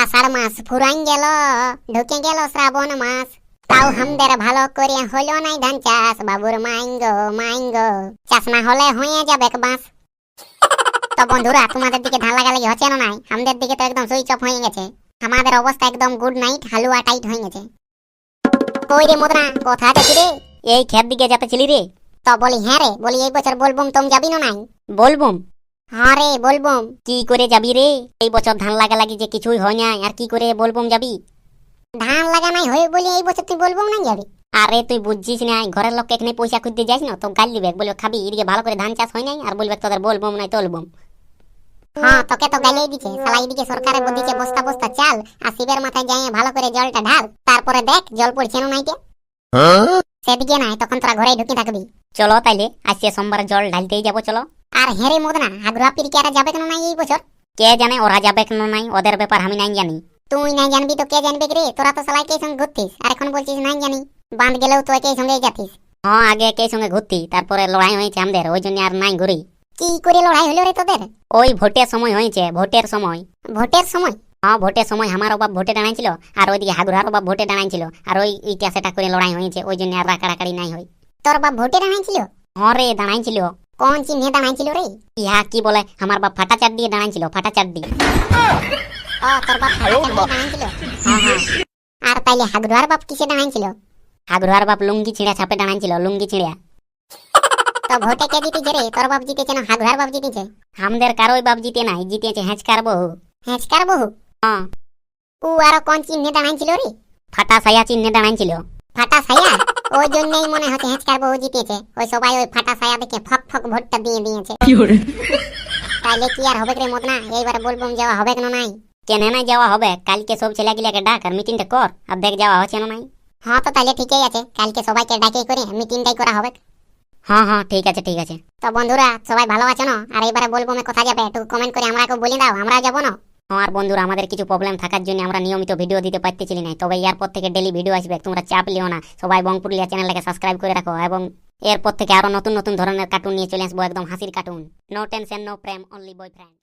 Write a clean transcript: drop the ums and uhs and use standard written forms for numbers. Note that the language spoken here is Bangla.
আষাঢ় মাস ফুরাইন গেল, ঢুকে গেল শ্রাবণ মাস, তাও হামদের ভালো করে হলো নাই ধান চাষ। বাবুর মাইঙ্গো মাইঙ্গো, চাষ না হলে হয়ে যাবে বাস। তো বন্ধুরা, তোমাদের দিকে ধান লাগালাগি হচ্ছে না নাই? আমাদের দিকে তো একদম সুইচ অফ হয়ে গেছে। আমাদের অবস্থা একদম গুড নাইট, হালুয়া টাইট হয়ে গেছে। কই রে মদনা, কোথা যাচ্ছি রে? এই ক্ষেত দিকে যাতেছিলি রে। তো বলি হ্যাঁ রে, বলি এই বছর বলবুম তুমি যাবি না নাই? বলবুম? হ্যাঁ রে বলবুম। কি করে যাবি রে? এই বছর ধান লাগালাগি যে কিছুই হয় না, আর কি করে বলবুম যাবি? ধান লাগা নাই হয়ে বলি এই বছর তুই বলবুম না যাবি? আরে তুই বুঝছিস না, ঘরের লোককে এখানে পয়সা খুঁজতে যাস না তো গাল দিবে, বলবে খাবি এদিকে ভালো করে ধান চাষ হয় নাই, আর বলবে তোদের বলবুম নাই তলবুম। হ্যাঁ, তোকে তো গালিয়ে দিছে শালা। এদিকে সরকারের বুদ্ধিছে বস্তা বস্তা চাল, আর শিবের মাথায় যাই ভালো করে জলটা ঢাল, তারপরে দেখ জল পড়ছে না নাইতে। সেদিকে নাই, তখন তোরা ঘরেই ঢুকে থাকবি। চলো তাইলে আজকে সোমবার জল ঢালতেই যাবো, চলো। আর হেরে মদনা, আগ্রহ পিরিকারা যাবে কেন নাই এই বছর? কে জানে ওরা যাবে কেন নাই, ওদের ব্যাপার আমি নাই জানি। তুই নাই জানবি তো কে জানবে রে? তোরা তো শালা একেই সঙ্গে ঘুরতিস, আর এখন বলছিস নাই জানি। বাঁধ গেলেও তো একেই সঙ্গেই যাতিস। হ্যাঁ, আগে একে সঙ্গে ঘুরতি, তারপরে লড়াই হয়েছে আমাদের, ওই জন্য আর নাই ঘুরি। কি করে লড়াই হলো রে তোদের? ওই ভোটের সময় হয়েছে, ভোটের সময়। ভোটের সময়? হ্যাঁ, ভোটের সময় আমার বাপ ভোটে দাঁড়াইছিল, আর ওইদিকে হাগুরার বাপ ভোটে দাঁড়াইছিল, আর ওই ইটা সেটা করে লড়াই হয়েছে, ওই জন্য আর রাকারাকাড়ি নাই হয়। তোর বাপ ভোটে দাঁড়াইছিল? হ্যাঁ রে, দাঁড়াইছিল। কোন চিহ্নে দাঁড়াইছিল রে? ইহা কি বলে, আমার বাপ ফাটা চাট দিয়ে দাঁড়াইছিল, ফাটা চাট দিয়ে। ও, তোর বাপ ফাটা চাট দিয়ে দাঁড়াইছিল? হ্যাঁ হ্যাঁ। আর তাইলে হাগুরার বাপ কিসে দাঁড়াইছিল? হাগুরার বাপ লুঙ্গি ছিঁড়া ছাপে দাঁড়াইছিল, লুঙ্গি ছিঁড়া। তো ভোটে কে জিতেছে রে? তোর বাপ জিতেছে না হাগুরার বাপ জিতেছে? আমাদের কারোই বাপ জিতে নাই, জিতেছে হেঁচকার বহু। হেঁচকার বহু? হ্যাঁ। ও আরো কোন চিহ্নে দাঁড়াইছিল রে? ফাটা সায়া চিহ্নে দাঁড়াইছিল। ফাটা সায়া? ওই জন্যই মনে হচ্ছে হেঁচকার বহু জিতেছে। ওই সবাই ওই ফাটা সায়া দেখে ফক ফক ভোটটা দিয়ে দিয়েছে। তাইলে কি আর হবে রে মদনা, এইবার বলবুম যাওয়া হবে কেন নাই? কেনে নাই যাওয়া হবে? কালকে সব ছেলেগুলাকে ডাক আর মিটিংটা কর, আর দেখ যাওয়া হচ্ছে না নাই। হ্যাঁ, তো তাইলে ঠিকই আছে, কালকে সবাইকে ডাকে করে মিটিংটাই করা হবে। হ্যাঁ হ্যাঁ, ঠিক আছে ঠিক আছে। তো বন্ধুরা, সবাই ভালো আছো না? আর এইবারে বলবুমে কোথায় যাবে একটু কমেন্ট করে আমরাকে বলে দাও, আমরা যাবো না? আমার বন্ধুরা, আমাদের কিছু প্রবলেম থাকার জন্য আমরা নিয়মিত ভিডিও দিতে পারতেছিলি না, তবে এরপর থেকে ডেলি ভিডিও আসবে, তোমরা চাপ লিও না। সবাই বংপুরলিয়া চ্যানেলটাকে সাবস্ক্রাইব করে রাখো, এবং এরপর থেকে আরো নতুন নতুন ধরনের কার্টুন নিয়ে চলে আসবো, একদম হাসির কার্টুন। নো টেনশন নো প্রেম, অনলি বয়ফ্রেন্ড।